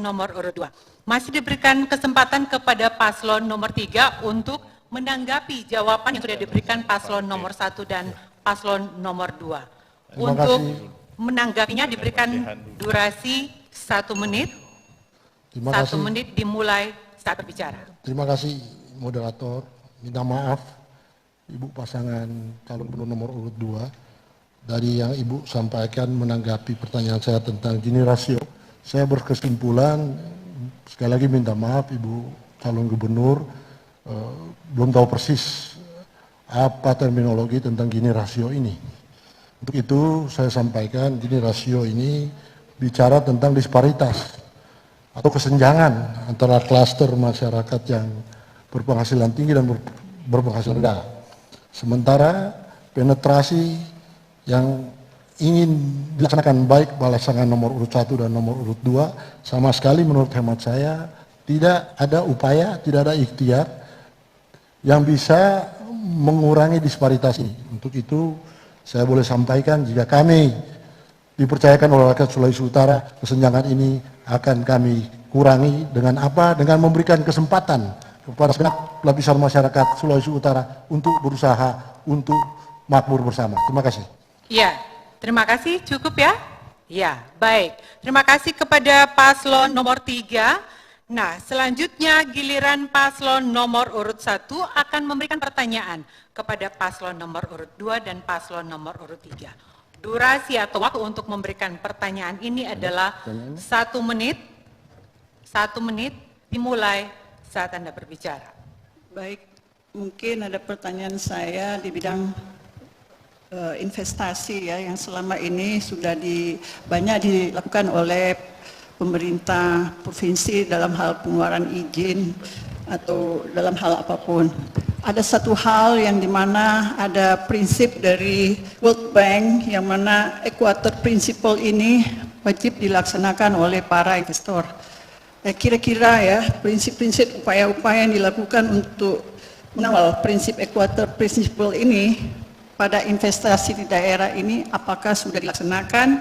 nomor urut 2. Masih diberikan kesempatan kepada paslon nomor 3 untuk menanggapi jawaban yang sudah diberikan paslon nomor 1 dan paslon nomor 2. Untuk menanggapinya diberikan durasi 1 menit. 1 menit dimulai saat berbicara. Terima kasih moderator. Minta maaf Ibu pasangan calon gubernur nomor urut 2. Dari yang Ibu sampaikan menanggapi pertanyaan saya tentang Gini rasio, saya berkesimpulan, sekali lagi minta maaf Ibu calon gubernur, belum tahu persis apa terminologi tentang Gini rasio ini. Untuk itu saya sampaikan Gini rasio ini bicara tentang disparitas atau kesenjangan antara klaster masyarakat yang berpenghasilan tinggi dan berpenghasilan rendah. Sementara penetrasi yang ingin dilaksanakan baik pasangan nomor urut 1 dan nomor urut 2 sama sekali menurut hemat saya tidak ada upaya, tidak ada ikhtiar yang bisa mengurangi disparitas ini. Untuk itu saya boleh sampaikan jika kami dipercayakan oleh rakyat Sulawesi Utara, kesenjangan ini akan kami kurangi dengan apa? Dengan memberikan kesempatan kepada segenap lapisan masyarakat Sulawesi Utara untuk berusaha untuk makmur bersama. Terima kasih. Ya, terima kasih. Cukup ya? Ya, baik. Terima kasih kepada paslon nomor 3. Nah, selanjutnya giliran paslon nomor urut 1 akan memberikan pertanyaan kepada paslon nomor urut 2 dan paslon nomor urut 3. Durasi atau waktu untuk memberikan pertanyaan ini adalah 1 menit. 1 menit dimulai saat Anda berbicara. Baik, mungkin ada pertanyaan saya di bidang investasi ya, yang selama ini sudah banyak dilakukan oleh pemerintah provinsi dalam hal pengeluaran izin atau dalam hal apapun. Ada satu hal yang dimana ada prinsip dari World Bank yang mana Equator Principle ini wajib dilaksanakan oleh para investor. Kira-kira ya prinsip-prinsip upaya-upaya yang dilakukan untuk mengawal prinsip Equator Principle ini pada investasi di daerah ini apakah sudah dilaksanakan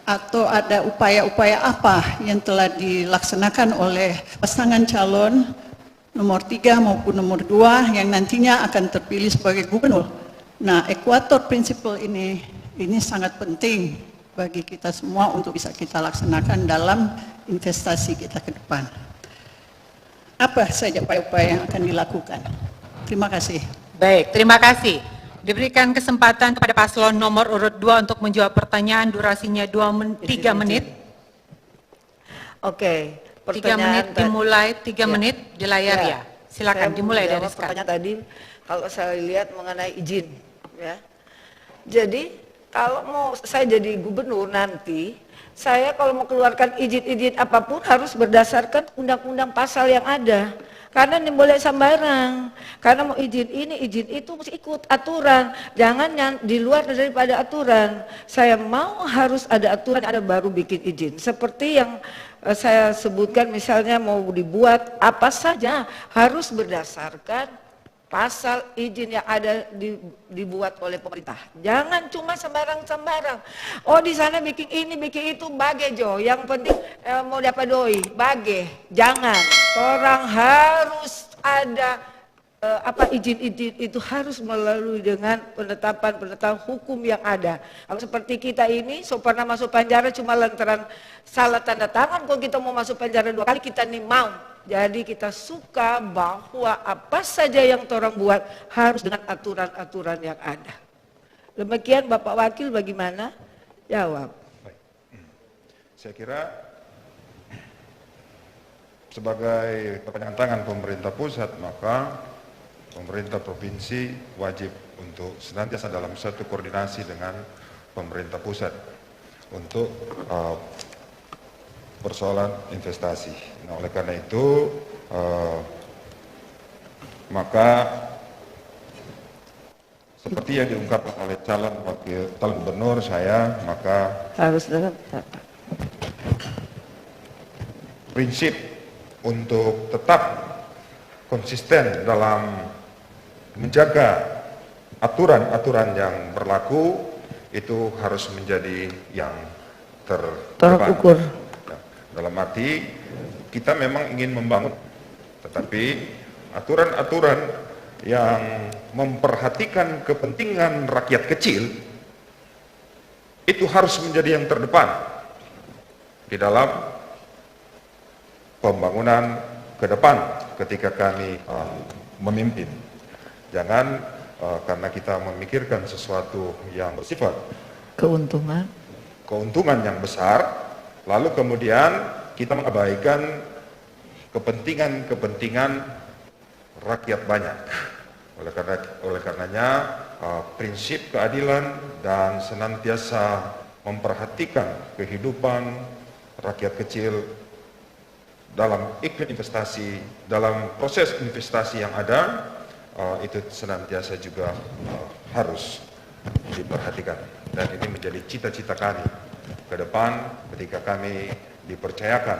atau ada upaya-upaya apa yang telah dilaksanakan oleh pasangan calon nomor 3 maupun nomor 2 yang nantinya akan terpilih sebagai gubernur. Nah, Equator Principle ini sangat penting bagi kita semua untuk bisa kita laksanakan dalam investasi kita ke depan. Apa saja upaya-upaya yang akan dilakukan? Terima kasih. Baik, terima kasih. Diberikan kesempatan kepada paslon nomor urut 2 untuk menjawab pertanyaan, durasinya 3 menit. Oke, 3 menit dimulai, 3 menit di layar ya. Silakan dimulai dari sekarang. Pertanyaan tadi, kalau saya lihat mengenai izin, ya. Jadi kalau mau saya jadi gubernur nanti, saya kalau mau keluarkan izin-izin apapun harus berdasarkan undang-undang pasal yang ada. Karena ini boleh sembarang. Karena mau izin ini, izin itu mesti ikut aturan. Jangan yang di luar daripada aturan. Saya mau harus ada aturan, ada baru bikin izin. Seperti yang saya sebutkan misalnya mau dibuat apa saja harus berdasarkan pasal izin yang ada dibuat oleh pemerintah. Jangan cuma sembarang-sembarang. Oh di sana bikin ini, bikin itu, bagai jo. Yang penting mau dapat doi, bagai. Jangan. Orang harus ada izin-izin itu harus melalui dengan penetapan hukum yang ada. Kalau seperti kita ini, so pernah masuk penjara cuma lantaran salah tanda tangan. Kalau kita mau masuk penjara 2 kali, kita nih mau. Jadi kita suka bahwa apa saja yang orang buat harus dengan aturan-aturan yang ada. Demikian Bapak Wakil bagaimana? Jawab. Baik. Saya kira sebagai kepanjangan tangan pemerintah pusat, maka pemerintah provinsi wajib untuk senantiasa dalam satu koordinasi dengan pemerintah pusat untuk persoalan investasi. Nah, oleh karena itu maka seperti yang diungkapkan oleh calon gubernur saya, maka harus prinsip untuk tetap konsisten dalam menjaga aturan-aturan yang berlaku itu harus menjadi yang terukur. Dalam arti kita memang ingin membangun, tetapi aturan-aturan yang memperhatikan kepentingan rakyat kecil itu harus menjadi yang terdepan di dalam pembangunan ke depan ketika kami memimpin. Jangan karena kita memikirkan sesuatu yang bersifat keuntungan yang besar, lalu kemudian kita mengabaikan kepentingan rakyat banyak. Oleh karenanya prinsip keadilan dan senantiasa memperhatikan kehidupan rakyat kecil dalam iklim investasi, dalam proses investasi yang ada, itu senantiasa juga harus diperhatikan. Dan ini menjadi cita-cita kami ke depan ketika kami dipercayakan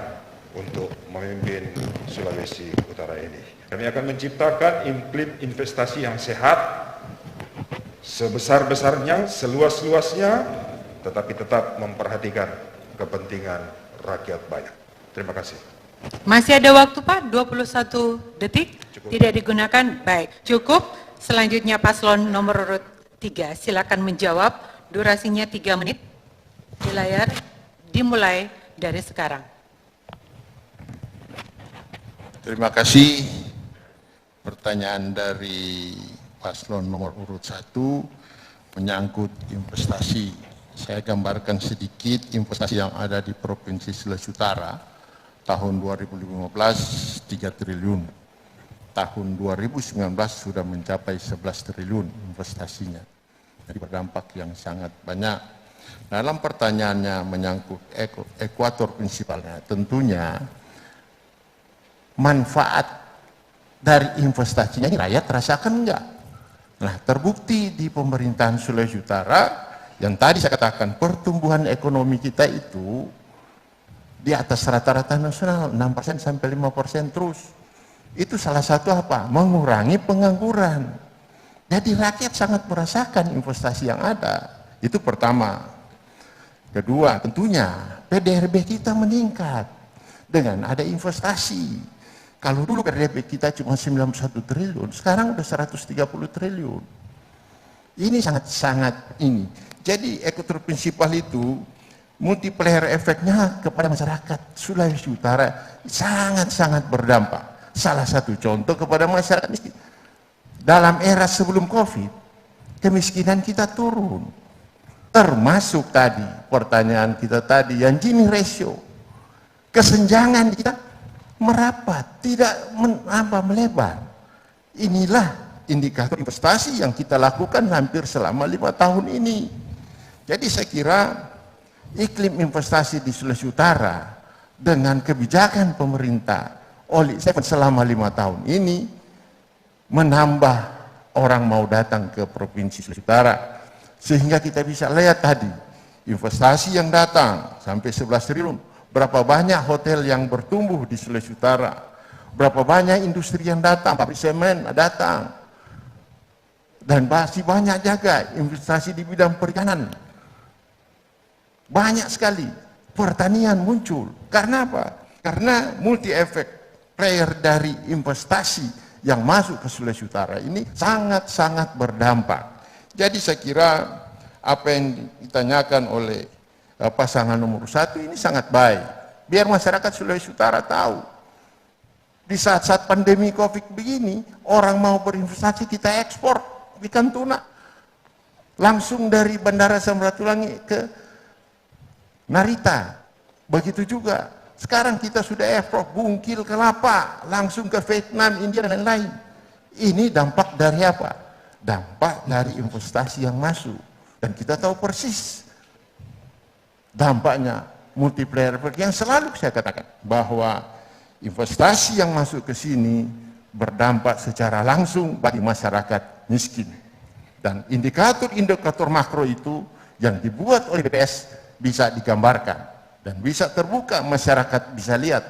untuk memimpin Sulawesi Utara ini. Kami akan menciptakan iklim investasi yang sehat, sebesar-besarnya, seluas-luasnya, tetapi tetap memperhatikan kepentingan rakyat banyak. Terima kasih. Masih ada waktu Pak, 21 detik. Cukup. Tidak digunakan, baik. Cukup. Selanjutnya paslon nomor urut 3, silakan menjawab. Durasinya 3 menit. Di layar dimulai dari sekarang. Terima kasih. Pertanyaan dari paslon nomor urut 1 menyangkut investasi. Saya gambarkan sedikit investasi yang ada di Provinsi Sulawesi Utara. Tahun 2015 3 triliun. Tahun 2019 sudah mencapai 11 triliun investasinya. Jadi berdampak yang sangat banyak. Dalam pertanyaannya menyangkut ekuator prinsipalnya, tentunya manfaat dari investasinya ini rakyat rasakan enggak? Nah, terbukti di pemerintahan Sulawesi Utara yang tadi saya katakan pertumbuhan ekonomi kita itu di atas rata-rata nasional 6% sampai 5% terus. Itu salah satu apa? Mengurangi pengangguran. Jadi rakyat sangat merasakan investasi yang ada. Itu pertama. Kedua, tentunya PDRB kita meningkat dengan ada investasi. Kalau dulu PDRB kita cuma 91 triliun, sekarang udah 130 triliun. Ini sangat-sangat ini. Jadi ekuator prinsipal itu multiplier efeknya kepada masyarakat Sulawesi Utara sangat-sangat berdampak. Salah satu contoh kepada masyarakat miskin. Dalam era sebelum COVID, kemiskinan kita turun. Termasuk tadi, pertanyaan kita tadi, yang Gini ratio. Kesenjangan kita merapat, tidak melebar. Inilah indikator investasi yang kita lakukan hampir selama 5 tahun ini. Jadi saya kira iklim investasi di Sulawesi Utara dengan kebijakan pemerintah oleh selama 5 tahun ini menambah orang mau datang ke Provinsi Sulawesi Utara, sehingga kita bisa lihat tadi investasi yang datang sampai 11 triliun. Berapa banyak hotel yang bertumbuh di Sulawesi Utara, berapa banyak industri yang datang, pabrik semen datang, dan masih banyak juga investasi di bidang perikanan. Banyak sekali pertanian muncul. Karena apa? Karena multi efek player dari investasi yang masuk ke Sulawesi Utara ini sangat-sangat berdampak. Jadi saya kira apa yang ditanyakan oleh pasangan nomor 1 ini sangat baik. Biar masyarakat Sulawesi Utara tahu. Di saat-saat pandemi COVID begini, orang mau berinvestasi, kita ekspor ikan tuna. Langsung dari Bandara Samratulangi ke Narita. Begitu juga. Sekarang kita sudah ekspor bungkil kelapa, langsung ke Vietnam, India, dan lain-lain. Ini dampak dari apa? Dampak dari investasi yang masuk. Dan kita tahu persis dampaknya multiplier effect yang selalu saya katakan bahwa investasi yang masuk ke sini berdampak secara langsung bagi masyarakat miskin. Dan indikator-indikator makro itu yang dibuat oleh BPS bisa digambarkan dan bisa terbuka, masyarakat bisa lihat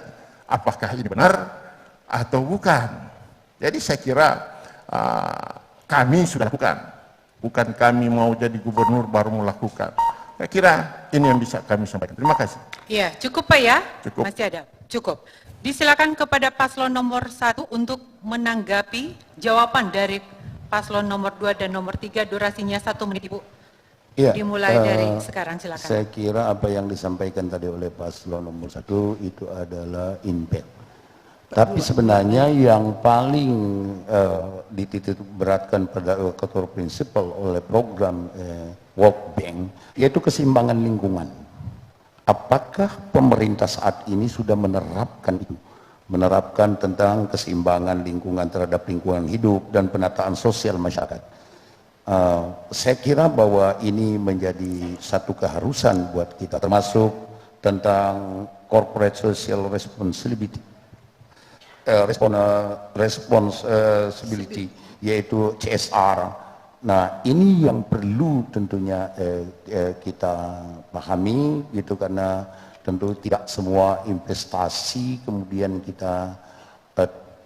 apakah ini benar atau bukan. Jadi saya kira kami sudah lakukan, bukan kami mau jadi gubernur baru melakukan. Saya kira ini yang bisa kami sampaikan. Terima kasih. Iya, cukup Pak ya? Cukup. Masih ada. Cukup. Disilakan kepada paslon nomor 1 untuk menanggapi jawaban dari paslon nomor 2 dan nomor 3, durasinya 1 menit, Ibu. Iya, Dimulai dari sekarang, silakan. Saya kira apa yang disampaikan tadi oleh paslon nomor 1 itu adalah impact. Tapi sebenarnya yang paling dititik beratkan pada core principle oleh program World Bank yaitu keseimbangan lingkungan. Apakah pemerintah saat ini sudah menerapkan itu? Menerapkan tentang keseimbangan lingkungan terhadap lingkungan hidup dan penataan sosial masyarakat. Saya kira bahwa ini menjadi satu keharusan buat kita, termasuk tentang corporate social responsibility, responsibility, yaitu CSR. Nah, ini yang perlu tentunya kita pahami, gitu, karena tentu tidak semua investasi kemudian kita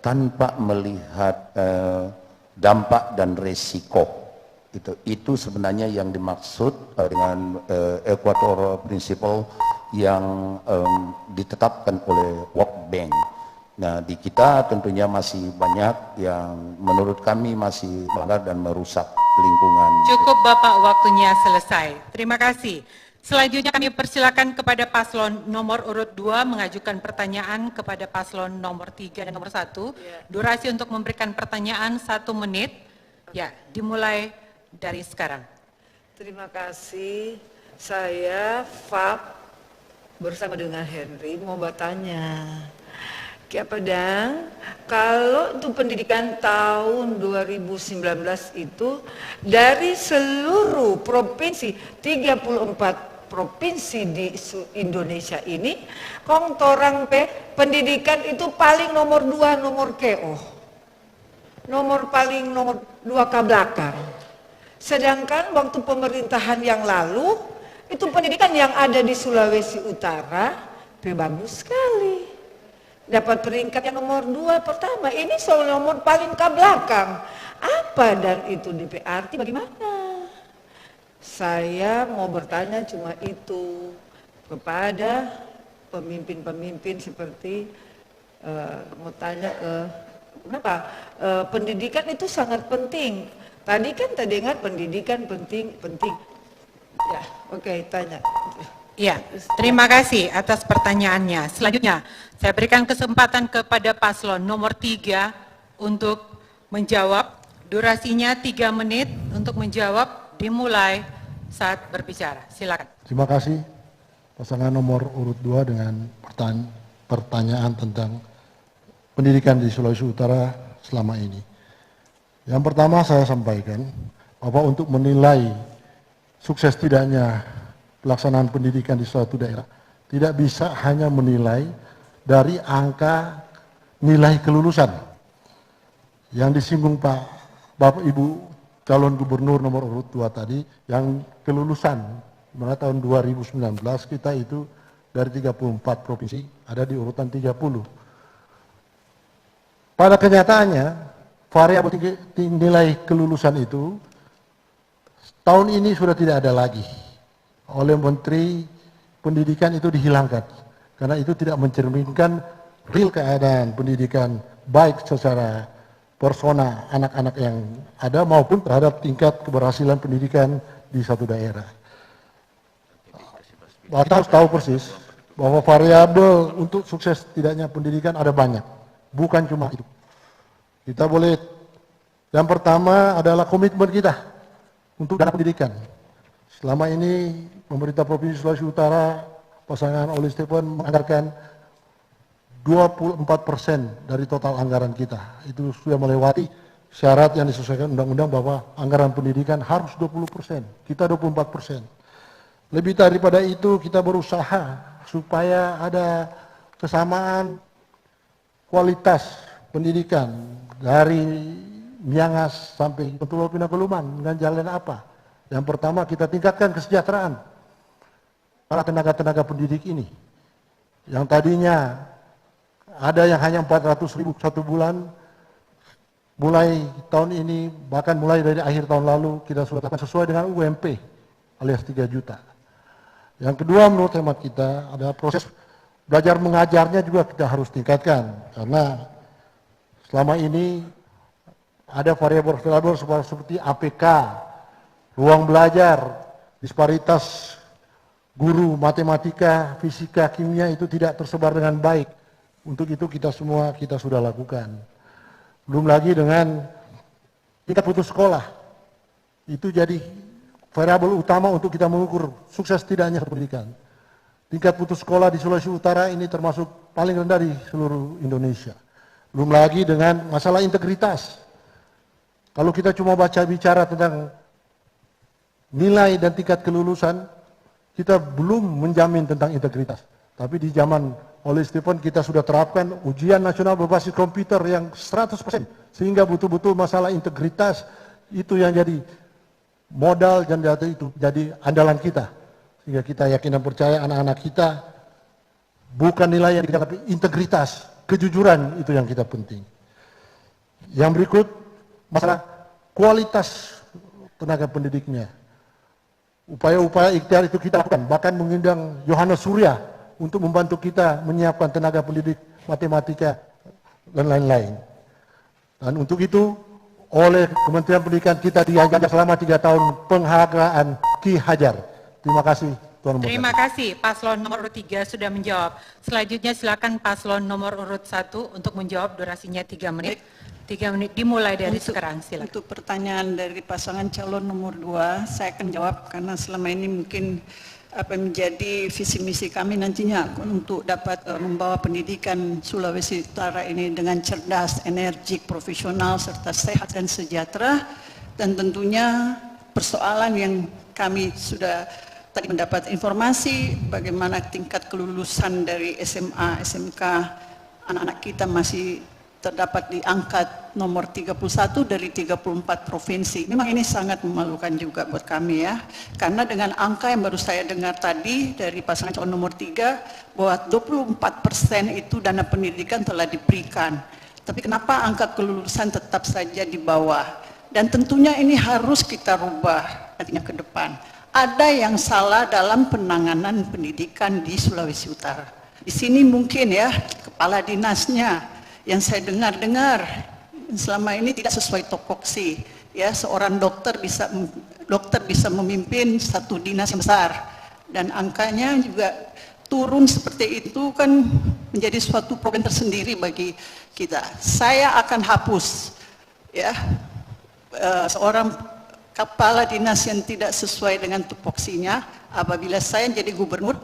tanpa melihat dampak dan resiko. Itu sebenarnya yang dimaksud dengan Equator Principle yang ditetapkan oleh World Bank. Nah, di kita tentunya masih banyak yang menurut kami masih melanggar dan merusak lingkungan. Cukup Bapak, waktunya selesai. Terima kasih. Selanjutnya kami persilakan kepada paslon nomor urut 2 mengajukan pertanyaan kepada paslon nomor 3 dan nomor 1. Durasi untuk memberikan pertanyaan 1 menit. Ya, dimulai dari sekarang. Terima kasih. Saya Fab bersama dengan Henry mau bertanya. Kia Padang, kalau untuk pendidikan tahun 2019 itu dari seluruh provinsi, 34 provinsi di Indonesia ini, kong torang pendidikan itu paling nomor 2, nomor KO. Nomor 2 ke belakang. Sedangkan waktu pemerintahan yang lalu, itu pendidikan yang ada di Sulawesi Utara, bagus sekali. Dapat peringkat yang nomor 2 pertama, ini soal nomor paling ke belakang. Apa dan itu DPRT bagaimana? Saya mau bertanya cuma itu kepada pemimpin-pemimpin seperti, mau tanya kenapa? Pendidikan itu sangat penting. Tadi kan terdengar pendidikan penting. Ya, oke, tanya. Ya, terima kasih atas pertanyaannya. Selanjutnya, saya berikan kesempatan kepada paslon nomor 3 untuk menjawab. Durasinya 3 menit untuk menjawab, dimulai saat berbicara. Silakan. Terima kasih pasangan nomor urut 2 dengan pertanyaan tentang pendidikan di Sulawesi Utara selama ini. Yang pertama saya sampaikan bahwa untuk menilai sukses tidaknya pelaksanaan pendidikan di suatu daerah tidak bisa hanya menilai dari angka nilai kelulusan yang disinggung Bapak Ibu calon gubernur nomor urut 2 tadi, yang kelulusan pada tahun 2019 kita itu dari 34 provinsi ada di urutan 30. Pada kenyataannya variabel nilai kelulusan itu tahun ini sudah tidak ada lagi. Oleh Menteri Pendidikan itu dihilangkan karena itu tidak mencerminkan real keadaan pendidikan baik secara persona anak-anak yang ada maupun terhadap tingkat keberhasilan pendidikan di satu daerah. Kita harus tahu persis bahwa variabel untuk sukses tidaknya pendidikan ada banyak, bukan cuma itu. Kita boleh, yang pertama adalah komitmen kita untuk dana pendidikan. Selama ini pemerintah Provinsi Sulawesi Utara, pasangan Oli Stephen menganggarkan 24% dari total anggaran kita. Itu sudah melewati syarat yang disesuaikan undang-undang bahwa anggaran pendidikan harus 20%, kita 24%. Lebih daripada itu kita berusaha supaya ada kesamaan kualitas pendidikan dari Miangas sampai Pulau Pinanggeluman dengan jalan apa? Yang pertama kita tingkatkan kesejahteraan para tenaga-tenaga pendidik ini. Yang tadinya ada yang hanya 400.000 satu bulan, mulai tahun ini bahkan mulai dari akhir tahun lalu kita sudah lakukan sesuai dengan UMP alias 3 juta. Yang kedua menurut hemat kita adalah proses belajar mengajarnya juga kita harus tingkatkan, karena selama ini ada variabel-variabel seperti APK, ruang belajar, disparitas guru matematika, fisika, kimia itu tidak tersebar dengan baik. Untuk itu kita sudah lakukan. Belum lagi dengan tingkat putus sekolah. Itu jadi variabel utama untuk kita mengukur sukses tidaknya pendidikan. Tingkat putus sekolah di Sulawesi Utara ini termasuk paling rendah di seluruh Indonesia. Belum lagi dengan masalah integritas. Kalau kita cuma bicara tentang nilai dan tingkat kelulusan, kita belum menjamin tentang integritas. Tapi di zaman oleh Stephen kita sudah terapkan ujian nasional berbasis komputer yang 100%, sehingga betul-betul masalah integritas itu yang jadi modal dan itu jadi andalan kita. Sehingga kita yakin dan percaya anak-anak kita bukan nilai yang kita, tapi integritas, kejujuran itu yang kita penting. Yang berikut masalah kualitas tenaga pendidiknya. Upaya-upaya ikhtiar itu kita lakukan, bahkan mengundang Yohanes Surya untuk membantu kita menyiapkan tenaga pendidik matematika dan lain-lain. Dan untuk itu, oleh Kementerian Pendidikan kita diajar selama 3 tahun penghargaan Ki Hajar. Terima kasih, Tuan Presiden. Terima kasih, Paslon nomor urut 3 sudah menjawab. Selanjutnya silakan Paslon nomor urut 1 untuk menjawab, durasinya 3 menit. 3 menit dimulai dari sekarang, silakan. Untuk pertanyaan dari pasangan calon nomor 2, saya akan jawab karena selama ini mungkin apa menjadi visi misi kami nantinya untuk dapat membawa pendidikan Sulawesi Utara ini dengan cerdas, energik, profesional, serta sehat dan sejahtera. Dan tentunya persoalan yang kami sudah tadi mendapat informasi bagaimana tingkat kelulusan dari SMA, SMK anak-anak kita masih terdapat di angka nomor 31 dari 34 provinsi. Memang ini sangat memalukan juga buat kami ya. Karena dengan angka yang baru saya dengar tadi dari pasangan calon nomor 3, bahwa 24% itu dana pendidikan telah diberikan. Tapi kenapa angka kelulusan tetap saja di bawah? Dan tentunya ini harus kita rubah nantinya ke depan. Ada yang salah dalam penanganan pendidikan di Sulawesi Utara. Di sini mungkin ya, kepala dinasnya yang saya dengar selama ini tidak sesuai topoksi. Ya, seorang dokter bisa memimpin satu dinas yang besar dan angkanya juga turun seperti itu kan menjadi suatu problem tersendiri bagi kita. Saya akan hapus ya seorang kepala dinas yang tidak sesuai dengan tupoksinya apabila saya jadi gubernur.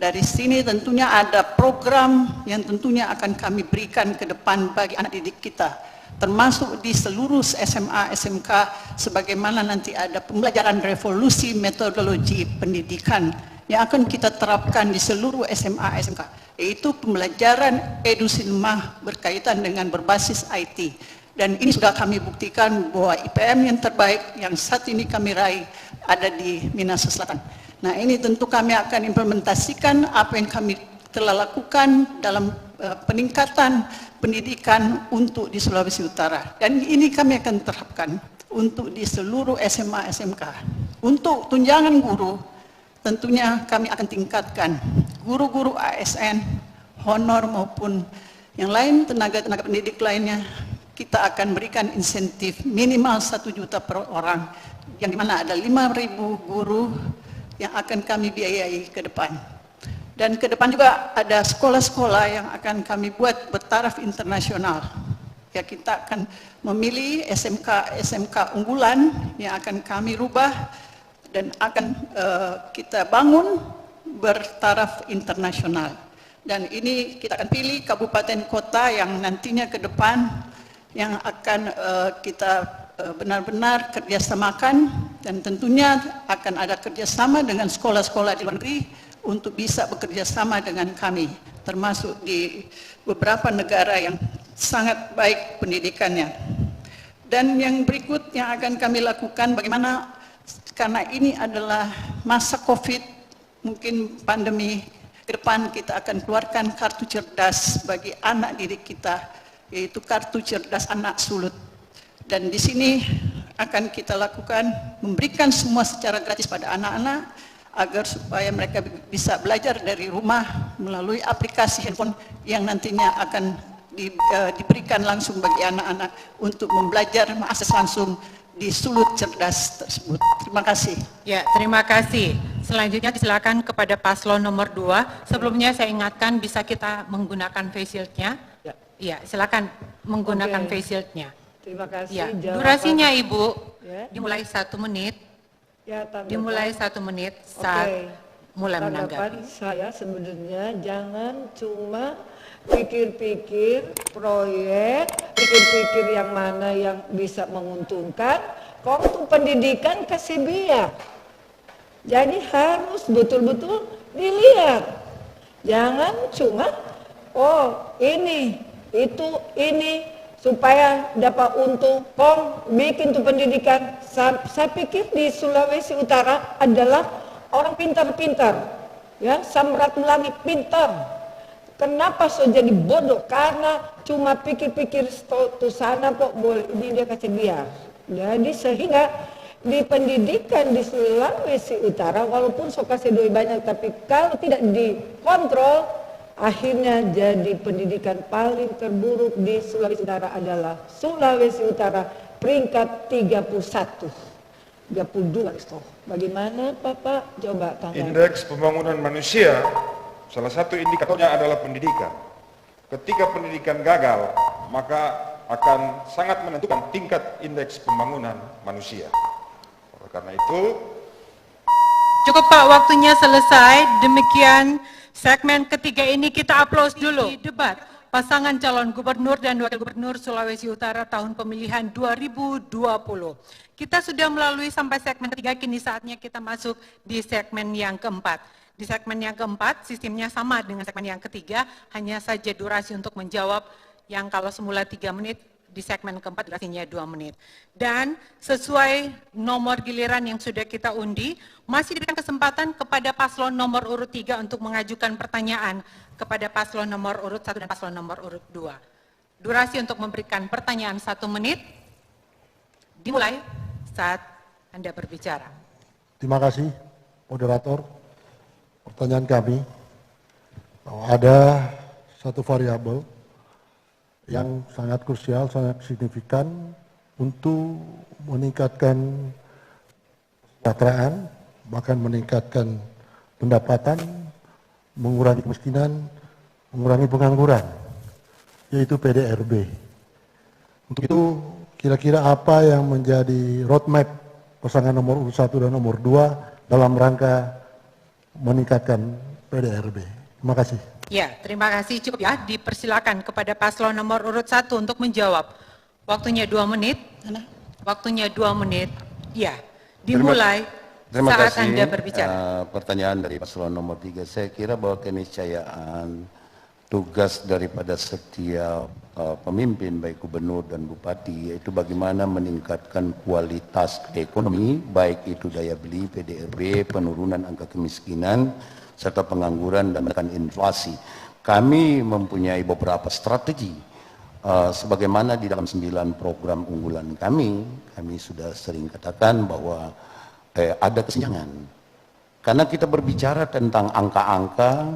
Dari sini tentunya ada program yang tentunya akan kami berikan ke depan bagi anak didik kita, termasuk di seluruh SMA, SMK, sebagaimana nanti ada pembelajaran revolusi metodologi pendidikan yang akan kita terapkan di seluruh SMA, SMK, yaitu pembelajaran edusilmah berkaitan dengan berbasis IT. Dan ini sudah kami buktikan bahwa IPM yang terbaik yang saat ini kami raih ada di Minahasa Selatan. Nah, ini tentu kami akan implementasikan apa yang kami telah lakukan dalam peningkatan pendidikan untuk di Sulawesi Utara. Dan ini kami akan terapkan untuk di seluruh SMA, SMK. Untuk tunjangan guru, tentunya kami akan tingkatkan guru-guru ASN, honor maupun yang lain, tenaga-tenaga pendidik lainnya. Kita akan berikan insentif minimal 1 juta per orang, yang dimana ada 5.000 guru yang akan kami biayai ke depan. Dan ke depan juga ada sekolah-sekolah yang akan kami buat bertaraf internasional. Ya, kita akan memilih SMK unggulan yang akan kami rubah dan akan kita bangun bertaraf internasional. Dan ini kita akan pilih kabupaten kota yang nantinya ke depan yang akan kita benar-benar kerjasamakan, dan tentunya akan ada kerjasama dengan sekolah-sekolah di luar negeri untuk bisa bekerja sama dengan kami, termasuk di beberapa negara yang sangat baik pendidikannya. Dan yang berikut yang akan kami lakukan bagaimana, karena ini adalah masa COVID, mungkin pandemi, ke depan kita akan keluarkan kartu cerdas bagi anak didik kita, yaitu kartu cerdas anak sulut. Dan di sini akan kita lakukan memberikan semua secara gratis pada anak-anak agar supaya mereka bisa belajar dari rumah melalui aplikasi handphone yang nantinya akan diberikan langsung bagi anak-anak untuk membelajar mengakses langsung di Sulut Cerdas tersebut. Terima kasih. Ya, terima kasih. Selanjutnya silakan kepada paslon nomor 2. Sebelumnya saya ingatkan bisa kita menggunakan face shield-nya. Ya. Iya, silakan menggunakan face shield-nya. Terima kasih. Ya, Jawaban- durasinya Ibu Ya. dimulai 1 menit. Ya, tanggapan. Dimulai 1 menit saat mulai Tanggapan menanggapi. saya sebenarnya jangan cuma pikir-pikir proyek, pikir-pikir yang mana yang bisa menguntungkan, kok untuk pendidikan kasih biar. Jadi harus betul-betul dilihat. Jangan cuma, oh ini, itu, ini, supaya dapat untung, kong bikin tuh pendidikan. Saya pikir di Sulawesi Utara adalah orang pintar-pintar, ya, Samratulangi pintar. Kenapa so jadi bodoh? Karena cuma pikir-pikir tuh sana kok boleh ini dia kasih biar. Jadi sehingga di pendidikan di Sulawesi Utara walaupun so kasih duit banyak tapi kalau tidak dikontrol akhirnya jadi pendidikan paling terburuk di Sulawesi Utara adalah Sulawesi Utara peringkat 31. 32 itu. Bagaimana Bapak? Coba tanggapi. Indeks pembangunan manusia, salah satu indikatornya adalah pendidikan. Ketika pendidikan gagal, maka akan sangat menentukan tingkat indeks pembangunan manusia. Oleh karena itu, Cukup Pak, waktunya selesai. Demikian segmen ketiga ini kita aplaus dulu. Debat pasangan calon gubernur dan wakil gubernur Sulawesi Utara tahun pemilihan 2020. Kita sudah melalui sampai segmen ketiga, kini saatnya kita masuk di segmen yang keempat. Di segmen yang keempat, sistemnya sama dengan segmen yang ketiga, hanya saja durasi untuk menjawab yang kalau semula 3 menit, di segmen keempat durasinya 2 menit. Dan sesuai nomor giliran yang sudah kita undi, masih diberikan kesempatan kepada paslon nomor urut 3 untuk mengajukan pertanyaan kepada paslon nomor urut 1 dan paslon nomor urut 2. Durasi untuk memberikan pertanyaan 1 menit, dimulai saat Anda berbicara. Terima kasih, moderator. Pertanyaan kami, bahwa ada satu variabel yang sangat krusial, sangat signifikan untuk meningkatkan kesejahteraan, bahkan meningkatkan pendapatan, mengurangi kemiskinan, mengurangi pengangguran, yaitu PDRB. Untuk itu, kira-kira apa yang menjadi roadmap pasangan nomor urut 1 dan nomor 2 dalam rangka meningkatkan PDRB? Terima kasih. Ya, terima kasih. Cukup ya, dipersilakan kepada paslon nomor urut 1 untuk menjawab. Waktunya 2 menit. Waktunya 2 menit. Ya, dimulai Terima saat kasih. Anda berbicara. Pertanyaan dari paslon nomor 3, saya kira bahwa keniscayaan tugas daripada setiap pemimpin baik gubernur dan bupati yaitu bagaimana meningkatkan kualitas ekonomi, baik itu daya beli, PDRB, penurunan angka kemiskinan, serta pengangguran dan menekan inflasi. Kami mempunyai beberapa strategi. Sebagaimana di dalam 9 program unggulan kami sudah sering katakan bahwa ada kesenjangan. Karena kita berbicara tentang angka-angka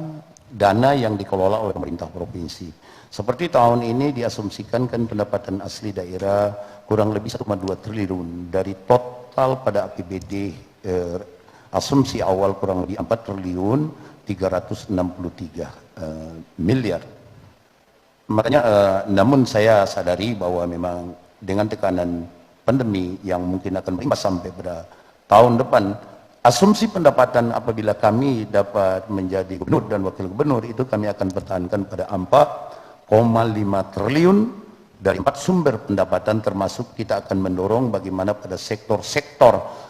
dana yang dikelola oleh pemerintah provinsi. Seperti tahun ini diasumsikan kan pendapatan asli daerah kurang lebih 1,2 triliun dari total pada APBD asumsi awal kurang lebih 4 triliun 363 miliar. Makanya namun saya sadari bahwa memang dengan tekanan pandemi yang mungkin akan berimbas sampai pada tahun depan, asumsi pendapatan apabila kami dapat menjadi gubernur dan wakil gubernur itu kami akan pertahankan pada 4,5 triliun dari 4 sumber pendapatan, termasuk kita akan mendorong bagaimana pada sektor-sektor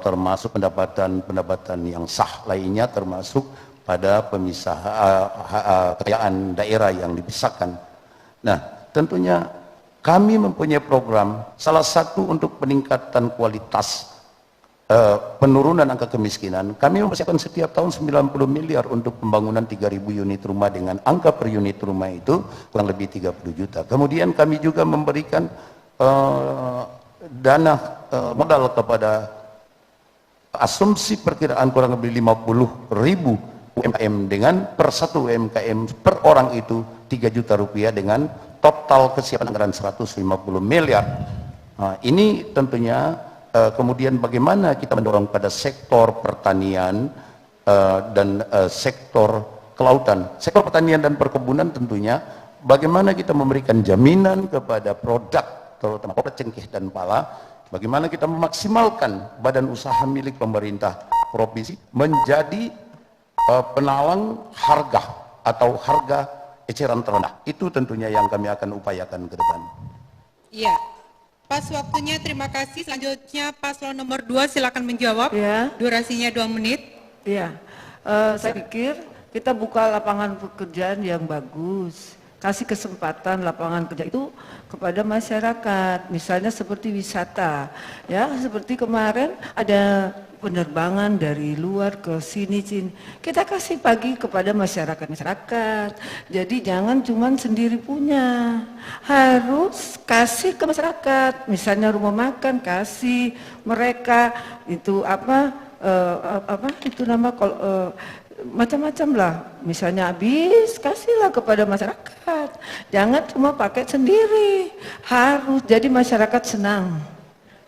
termasuk pendapatan yang sah lainnya, termasuk pada pemisahan kekayaan daerah yang dipisahkan. Nah, tentunya kami mempunyai program salah satu untuk peningkatan kualitas penurunan angka kemiskinan. Kami mempersiapkan setiap tahun 90 miliar untuk pembangunan 3.000 unit rumah dengan angka per unit rumah itu kurang lebih 30 juta. Kemudian kami juga memberikan dana modal kepada asumsi perkiraan kurang lebih 50.000 UMKM dengan per satu UMKM per orang itu 3 juta rupiah dengan total kesiapan anggaran 150 miliar. Nah, ini tentunya kemudian bagaimana kita mendorong pada sektor pertanian dan sektor kelautan. Sektor pertanian dan perkebunan tentunya bagaimana kita memberikan jaminan kepada produk terutama produk cengkeh dan pala, bagaimana kita memaksimalkan badan usaha milik pemerintah provinsi menjadi penalang harga atau harga eceran terendah. Itu tentunya yang kami akan upayakan ke depan. Iya, pas waktunya, terima kasih. Selanjutnya paslon nomor 2 silakan menjawab. Ya. Durasinya 2 menit. Iya, saya pikir kita buka lapangan pekerjaan yang bagus, kasih kesempatan lapangan kerja itu kepada masyarakat, misalnya seperti wisata, ya seperti kemarin ada penerbangan dari luar ke sini, kita kasih pagi kepada masyarakat. Jadi jangan cuma sendiri punya, harus kasih ke masyarakat. Misalnya rumah makan kasih mereka itu macam-macam lah. Misalnya habis kasihlah kepada masyarakat. Jangan cuma pakai sendiri. Harus jadi masyarakat senang.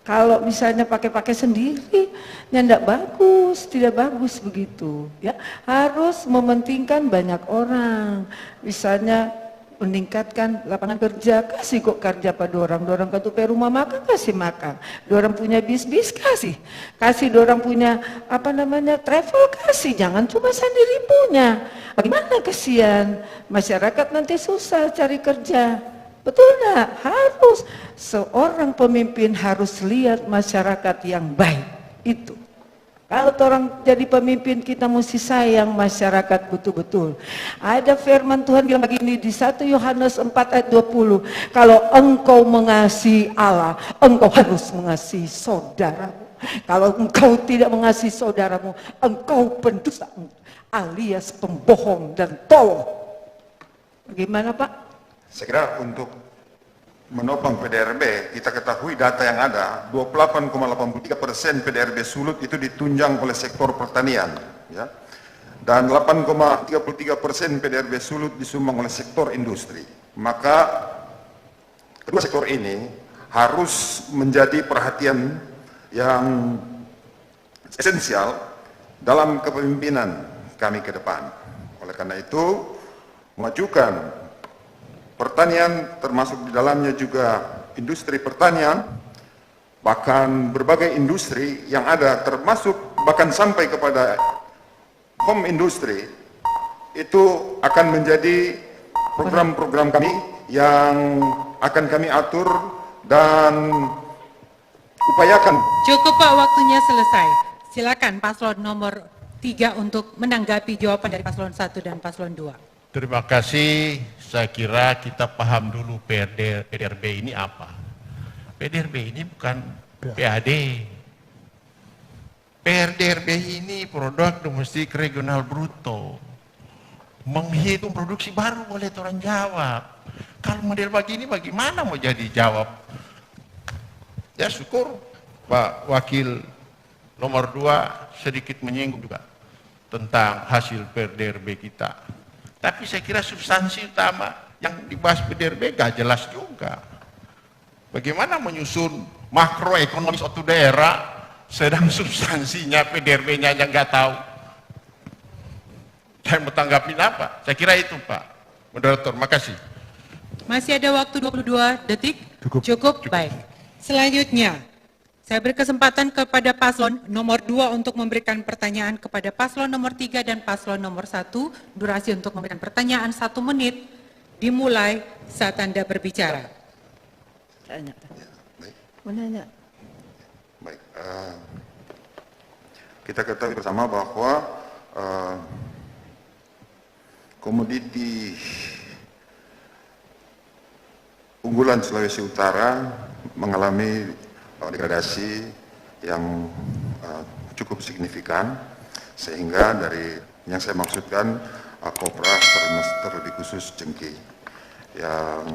Kalau misalnya pakai sendiri, ya tidak bagus begitu. Ya, harus mementingkan banyak orang. Misalnya meningkatkan lapangan kerja, kasih kok kerja pada orang ketupai rumah makan, kasih makan. Dorang punya bis kasih dorang punya travel kasih, jangan cuma sendiri punya. Bagaimana kesian masyarakat nanti susah cari kerja. Betul enggak? Harus seorang pemimpin harus lihat masyarakat yang baik. Itu. Kalau orang jadi pemimpin kita mesti sayang masyarakat betul-betul. Ada firman Tuhan bilang begini di 1 Yohanes 4 ayat 20. Kalau engkau mengasihi Allah, engkau harus mengasihi saudaramu. Kalau engkau tidak mengasihi saudaramu, engkau pendusta alias pembohong dan tolol. Bagaimana Pak? Saya kira untuk menopang PDRB, kita ketahui data yang ada, 28,83% PDRB Sulut itu ditunjang oleh sektor pertanian, ya, dan 8,33% PDRB Sulut disumbang oleh sektor industri. Maka kedua sektor ini harus menjadi perhatian yang esensial dalam kepemimpinan kami ke depan. Oleh karena itu, memajukan pertanian, termasuk di dalamnya juga industri pertanian, bahkan berbagai industri yang ada, termasuk bahkan sampai kepada home industry, itu akan menjadi program-program kami yang akan kami atur dan upayakan. Cukup Pak, waktunya selesai. Silakan paslon nomor 3 untuk menanggapi jawaban dari paslon 1 dan paslon 2. Terima kasih. Saya kira kita paham dulu PDRB ini apa. PDRB ini bukan PAD. PDRB ini produk domestik regional bruto. Menghitung produksi baru boleh orang jawab. Kalau model begini bagaimana mau jadi jawab? Ya syukur Pak Wakil nomor 2 sedikit menyinggung juga tentang hasil PDRB kita. Tapi saya kira substansi utama yang dibahas PDRB gak jelas juga. Bagaimana menyusun makroekonomi suatu daerah, sedang substansinya PDRB-nya aja nggak tahu. Saya mau tanggapin apa? Saya kira itu Pak Moderator, makasih. Masih ada waktu 22 detik? Cukup. Baik. Selanjutnya, saya beri kesempatan kepada paslon nomor 2 untuk memberikan pertanyaan kepada paslon nomor 3 dan paslon nomor 1. Durasi untuk memberikan pertanyaan 1 menit, dimulai saat Anda berbicara. Tanya. Baik. Menanya. Baik, kita ketahui bersama bahwa komoditi unggulan Sulawesi Utara mengalami degradasi yang cukup signifikan, sehingga dari yang saya maksudkan kopra terlebih khusus cengkeh yang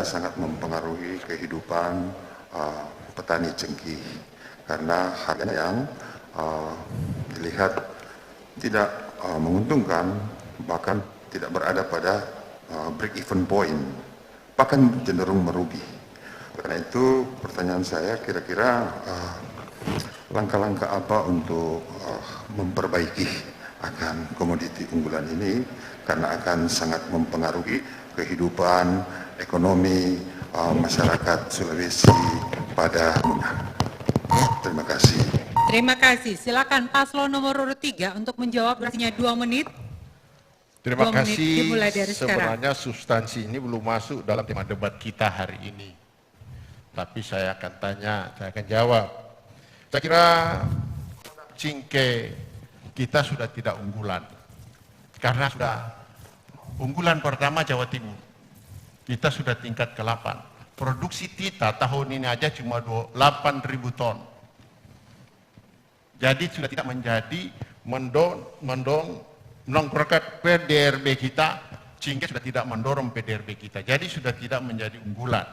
sangat mempengaruhi kehidupan petani cengkeh karena harganya yang dilihat tidak menguntungkan, bahkan tidak berada pada break even point, bahkan cenderung merugi. Karena itu pertanyaan saya, kira-kira langkah-langkah apa untuk memperbaiki akan komoditi unggulan ini, karena akan sangat mempengaruhi kehidupan ekonomi masyarakat Sulawesi pada umumnya. Terima kasih. Terima kasih. Silakan paslon nomor urut 3 untuk menjawab, durasinya 2 menit. Terima 2 menit kasih. dimulai dari sekarang. Sebenarnya substansi ini belum masuk dalam tema debat kita hari ini. Tapi saya akan tanya, saya akan jawab. Saya kira cingke kita sudah tidak unggulan. Karena sudah unggulan pertama Jawa Timur. Kita sudah tingkat ke-8. Produksi kita tahun ini aja cuma 8.000 ton. Jadi sudah tidak menjadi mendongkrak PDRB kita, cingke sudah tidak mendorong PDRB kita. Jadi sudah tidak menjadi unggulan.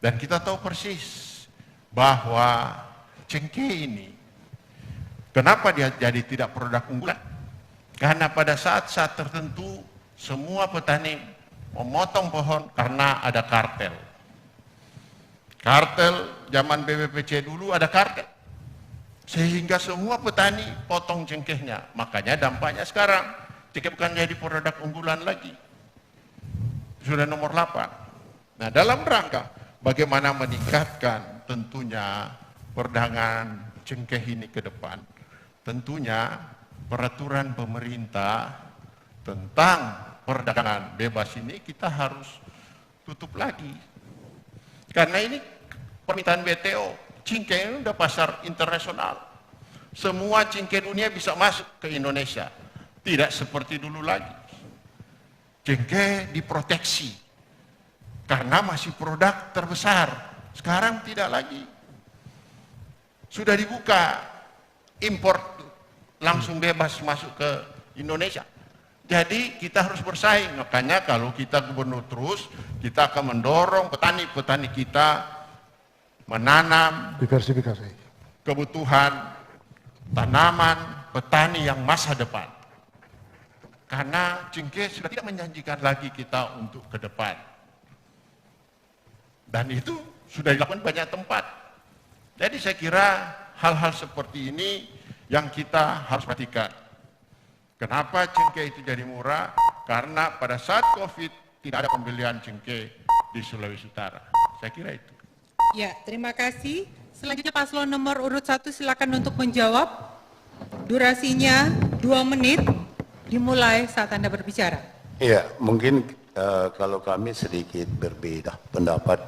Dan kita tahu persis bahwa cengkeh ini, kenapa dia jadi tidak produk unggulan? Karena pada saat-saat tertentu semua petani memotong pohon karena ada kartel. Kartel zaman BPPC dulu ada kartel. Sehingga semua petani potong cengkehnya. Makanya dampaknya sekarang cengkeh bukan jadi produk unggulan lagi. Sudah nomor 8. Nah, dalam rangka bagaimana meningkatkan tentunya perdagangan cengkeh ini ke depan, tentunya peraturan pemerintah tentang perdagangan bebas ini kita harus tutup lagi. Karena ini permintaan WTO, cengkeh ini udah pasar internasional. Semua cengkeh dunia bisa masuk ke Indonesia. Tidak seperti dulu lagi. Cengkeh diproteksi karena masih produk terbesar. Sekarang tidak lagi. Sudah dibuka, impor langsung bebas masuk ke Indonesia. Jadi kita harus bersaing. Makanya kalau kita gubernur terus, kita akan mendorong petani-petani kita menanam Diversifikasi. kebutuhan tanaman petani yang masa depan. Karena cengkeh sudah tidak menjanjikan lagi kita untuk ke depan. Dan itu sudah dilakukan banyak tempat. Jadi saya kira hal-hal seperti ini yang kita harus perhatikan. Kenapa cengkeh itu jadi murah? Karena pada saat COVID tidak ada pembelian cengkeh di Sulawesi Utara. Saya kira itu. Ya, terima kasih. Selanjutnya paslon nomor urut 1 silakan untuk menjawab. Durasinya 2 menit, dimulai saat Anda berbicara. Iya, mungkin kalau kami sedikit berbeda pendapat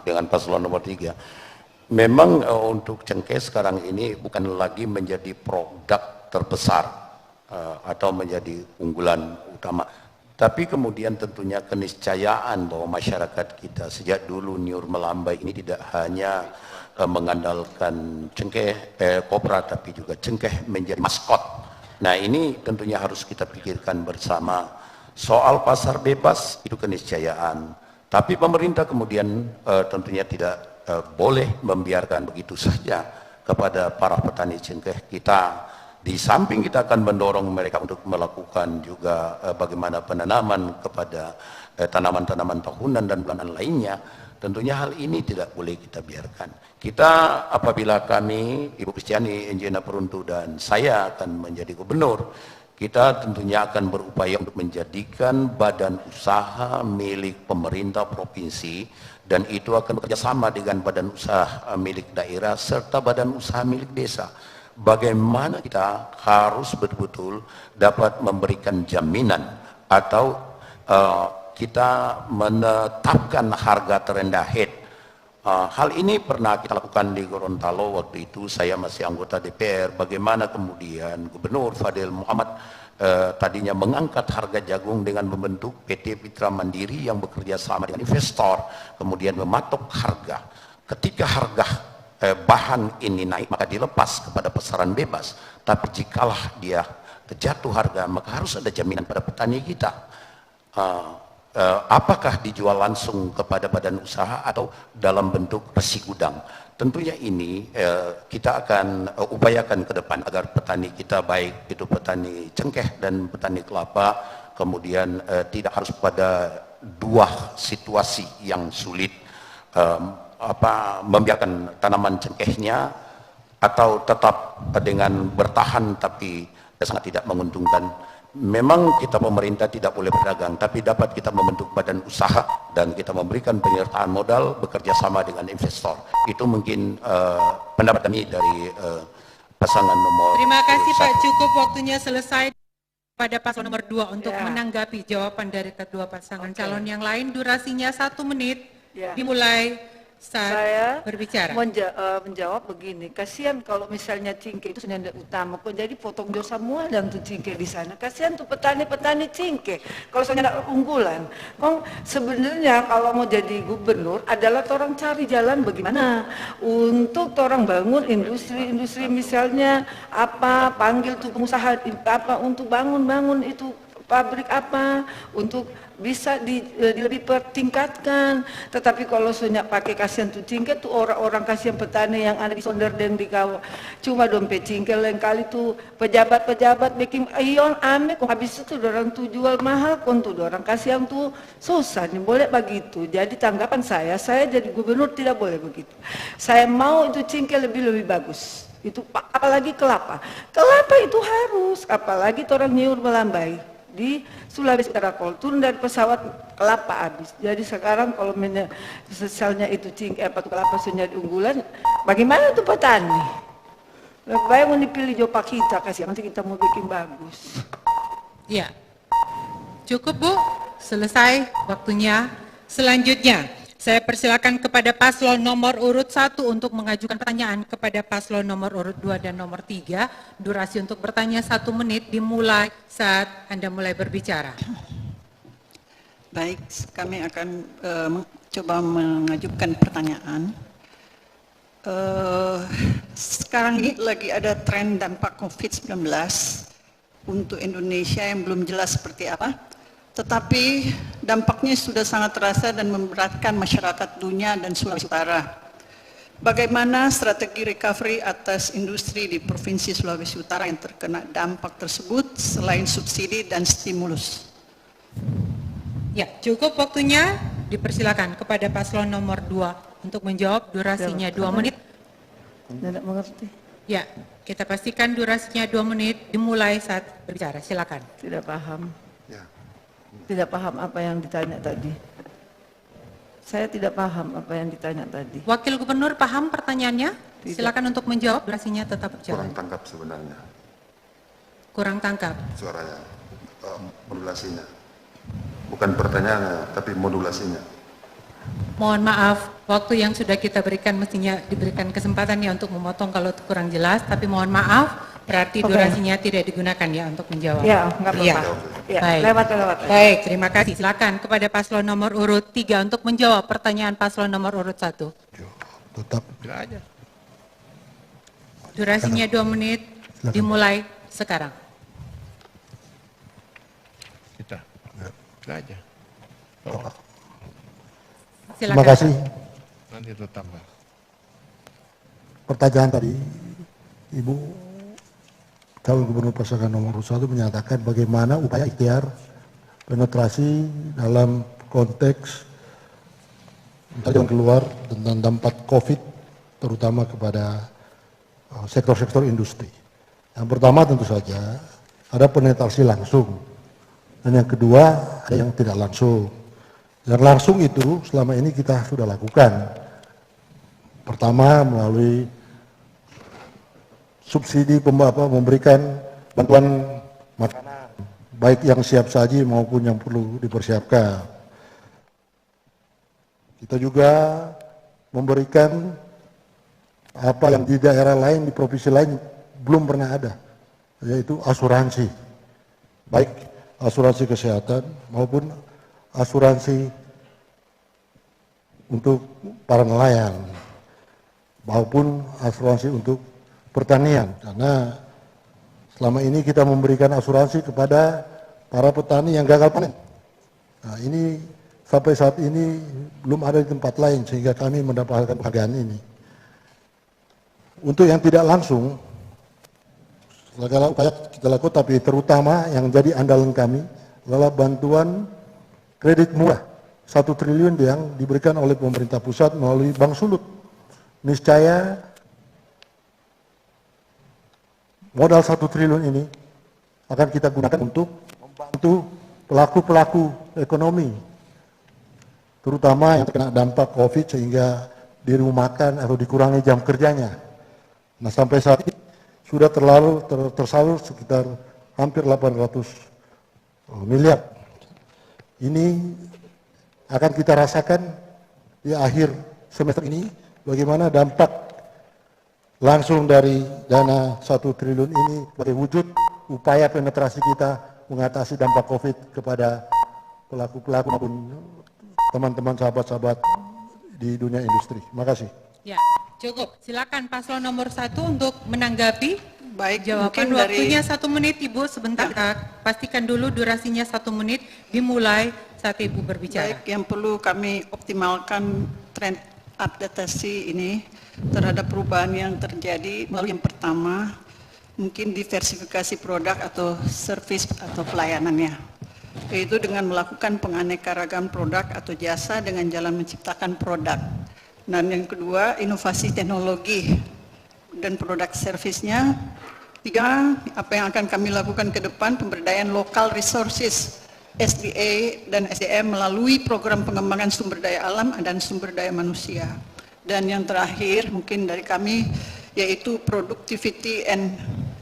dengan paslon nomor 3. Memang untuk cengkeh sekarang ini bukan lagi menjadi produk terbesar atau menjadi unggulan utama. Tapi kemudian tentunya keniscayaan bahwa masyarakat kita sejak dulu Niur Melambai ini tidak hanya mengandalkan cengkeh kopra, tapi juga cengkeh menjadi maskot. Nah, ini tentunya harus kita pikirkan bersama. Soal pasar bebas itu keniscayaan, tapi pemerintah kemudian tentunya tidak boleh membiarkan begitu saja kepada para petani cengkeh kita. Di samping kita akan mendorong mereka untuk melakukan juga bagaimana penanaman kepada tanaman-tanaman tahunan dan bulanan lainnya. Tentunya hal ini tidak boleh kita biarkan. Kita apabila kami, Ibu Kristiani, Enjena Peruntu dan saya akan menjadi gubernur, kita tentunya akan berupaya untuk menjadikan badan usaha milik pemerintah provinsi, dan itu akan bekerjasama dengan badan usaha milik daerah serta badan usaha milik desa. Bagaimana kita harus betul-betul dapat memberikan jaminan atau kita menetapkan harga terendah head. Hal ini pernah kita lakukan di Gorontalo waktu itu saya masih anggota DPR. Bagaimana kemudian Gubernur Fadil Muhammad tadinya mengangkat harga jagung dengan membentuk PT Pitra Mandiri yang bekerja sama dengan investor, kemudian mematok harga. Ketika harga bahan ini naik maka dilepas kepada pasaran bebas. Tapi jikalah dia jatuh harga maka harus ada jaminan pada petani kita. Apakah dijual langsung kepada badan usaha atau dalam bentuk resi gudang. tentunya ini kita akan upayakan ke depan agar petani kita, baik itu petani cengkeh dan petani kelapa, kemudian tidak harus pada dua situasi yang sulit, membiarkan tanaman cengkehnya atau tetap dengan bertahan tapi sangat tidak menguntungkan. Memang kita pemerintah tidak boleh berdagang, tapi dapat kita membentuk badan usaha dan kita memberikan penyertaan modal bekerja sama dengan investor. Itu mungkin pendapat kami dari pasangan nomor. Terima kasih 1. Pak, cukup waktunya selesai. Pada paslon nomor 2 untuk menanggapi jawaban dari kedua pasangan calon yang lain, durasinya 1 menit, dimulai saat Saya berbicara. menjawab begini, kasihan kalau misalnya cingkeh itu sebenarnya utama, kok jadi potong jauh semua dan tuh cingkeh di sana. Kasihan tuh petani-petani cingkeh. Kalau saya ada unggulan, kok sebenarnya kalau mau jadi gubernur adalah orang cari jalan bagaimana untuk orang bangun industri misalnya apa, panggil tuh pengusaha apa untuk bangun itu pabrik apa untuk bisa lebih pertingkatkan. Tetapi kalau soalnya pakai kasihan tuh cingkeh tuh orang-orang kasihan petani yang ada di Sonder dan di Kawah cuma dompet cingkeh lain kali tuh pejabat-pejabat bikin ion ame kok habis itu orang tuh jual mahal kon tuh orang kasihan tuh susah nih boleh begitu. Jadi tanggapan saya jadi gubernur tidak boleh begitu. Saya mau itu cingkeh lebih bagus. Itu apalagi kelapa itu harus, apalagi orang nyiur melambai di Sulawesi Utara turun dari pesawat kelapa habis. Jadi sekarang kalau misalnya itu cingkeh kelapa sudah diunggulan, bagaimana tuh petani? Lebih baik mau dipilih Jopa kita, kasih nanti kita mau bikin bagus. Ya, cukup Bu, selesai waktunya. Selanjutnya, saya persilakan kepada paslon nomor urut 1 untuk mengajukan pertanyaan kepada paslon nomor urut 2 dan nomor 3. Durasi untuk bertanya 1 menit dimulai saat Anda mulai berbicara. Baik, kami akan coba mengajukan pertanyaan. Sekarang ini lagi ada tren dampak COVID-19 untuk Indonesia yang belum jelas seperti apa. Tetapi dampaknya sudah sangat terasa dan memberatkan masyarakat dunia dan Sulawesi Utara. Bagaimana strategi recovery atas industri di Provinsi Sulawesi Utara yang terkena dampak tersebut selain subsidi dan stimulus? Ya, cukup waktunya, dipersilakan kepada paslon nomor 2 untuk menjawab, durasinya 2 menit. Tidak mengerti. Ya, kita pastikan durasinya 2 menit dimulai saat berbicara, silakan. Tidak paham. Tidak paham apa yang ditanya tadi. Saya tidak paham apa yang ditanya tadi. Wakil Gubernur paham pertanyaannya? Tidak. Silakan untuk menjawab, durasinya tetap berjalan. Kurang tangkap sebenarnya Kurang tangkap. suaranya, modulasinya. Bukan pertanyaannya, tapi modulasinya. Mohon maaf, waktu yang sudah kita berikan mestinya diberikan kesempatan ya untuk memotong kalau kurang jelas, tapi mohon maaf, berarti durasinya tidak digunakan ya untuk menjawab. Ya, enggak apa-apa. Ya, Baik. lewat. Baik, terima kasih. Silakan kepada paslon nomor urut 3 untuk menjawab pertanyaan paslon nomor urut 1. Tetap aja. Durasinya 2 menit, dimulai sekarang. Kita aja. Silakan. terima kasih. Nanti itu tambah. Pertanyaan tadi, Ibu calon gubernur pasangan nomor 1 menyatakan bagaimana upaya ikhtiar penetrasi dalam konteks yang keluar tentang dampak COVID terutama kepada sektor-sektor industri. Yang pertama tentu saja ada penetrasi langsung dan yang kedua ada yang tidak langsung. Yang langsung itu selama ini kita sudah lakukan. Pertama melalui subsidi memberikan bantuan makanan, baik yang siap saji maupun yang perlu dipersiapkan. Kita juga memberikan apa yang di daerah lain, di provinsi lain belum pernah ada, yaitu asuransi, baik asuransi kesehatan maupun asuransi untuk para nelayan, maupun asuransi untuk pertanian, karena selama ini kita memberikan asuransi kepada para petani yang gagal panen. Nah, ini sampai saat ini belum ada di tempat lain sehingga kami mendapatkan penghargaan ini. Untuk yang tidak langsung, segala upaya kita lakukan, tapi terutama yang jadi andalan kami adalah bantuan kredit murah 1 triliun yang diberikan oleh pemerintah pusat melalui Bank Sulut. Niscaya modal 1 triliun ini akan kita gunakan untuk membantu pelaku-pelaku ekonomi, terutama yang terkena dampak COVID sehingga dirumahkan atau dikurangi jam kerjanya. Nah, sampai saat ini sudah tersalur sekitar hampir 800 miliar. Ini akan kita rasakan di akhir semester ini, bagaimana dampak langsung dari dana 1 triliun ini sebagai wujud upaya penetrasi kita mengatasi dampak COVID kepada pelaku-pelaku maupun teman-teman sahabat-sahabat di dunia industri. Terima kasih. Ya, cukup. Silakan paslon nomor 1 untuk menanggapi. Baik, Jawaban mungkin waktunya 1 menit, Ibu. Sebentar, pastikan dulu durasinya 1 menit dimulai saat Ibu berbicara. Baik, yang perlu kami optimalkan tren adaptasi ini terhadap perubahan yang terjadi melalui yang pertama, mungkin diversifikasi produk atau service atau pelayanannya, yaitu dengan melakukan penganeka-ragaman produk atau jasa dengan jalan menciptakan produk. Dan yang kedua, inovasi teknologi dan produk servisnya. 3, apa yang akan kami lakukan ke depan, pemberdayaan local resources, SDA dan SDM melalui program pengembangan sumber daya alam dan sumber daya manusia. Dan yang terakhir mungkin dari kami, yaitu productivity and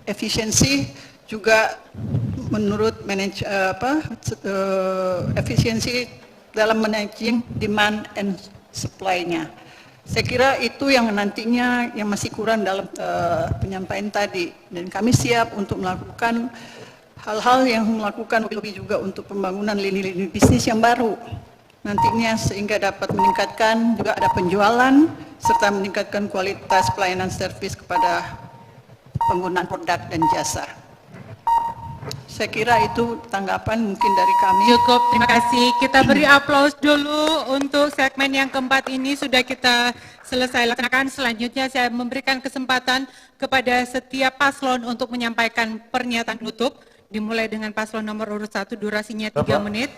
efficiency, juga menurut efisiensi dalam managing demand and supply-nya. Saya kira itu yang nantinya yang masih kurang dalam penyampaian tadi, dan kami siap untuk melakukan hal-hal yang melakukan lebih juga untuk pembangunan lini-lini bisnis yang baru nantinya, sehingga dapat meningkatkan juga ada penjualan serta meningkatkan kualitas pelayanan servis kepada penggunaan produk dan jasa. Saya kira itu tanggapan mungkin dari kami. Cukup, terima kasih. Kita beri aplaus dulu untuk segmen yang keempat ini sudah kita selesai laksanakan. Selanjutnya saya memberikan kesempatan kepada setiap paslon untuk menyampaikan pernyataan penutup. Dimulai dengan paslon nomor urut 1, durasinya 3 menit.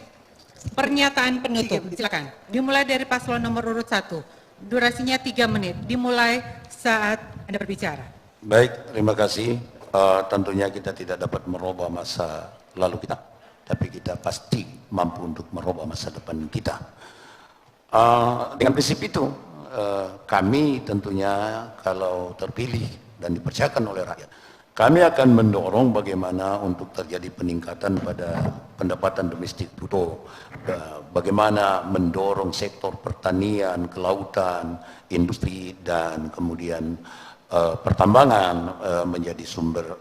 Pernyataan penutup, silakan. Dimulai dari paslon nomor urut 1, durasinya 3 menit. Dimulai saat Anda berbicara. Baik, terima kasih. Tentunya kita tidak dapat merubah masa lalu kita, tapi kita pasti mampu untuk merubah masa depan kita. Dengan prinsip itu, kami tentunya kalau terpilih dan dipercayakan oleh rakyat, kami akan mendorong bagaimana untuk terjadi peningkatan pada pendapatan domestik bruto, bagaimana mendorong sektor pertanian, kelautan, industri, dan kemudian pertambangan menjadi sumber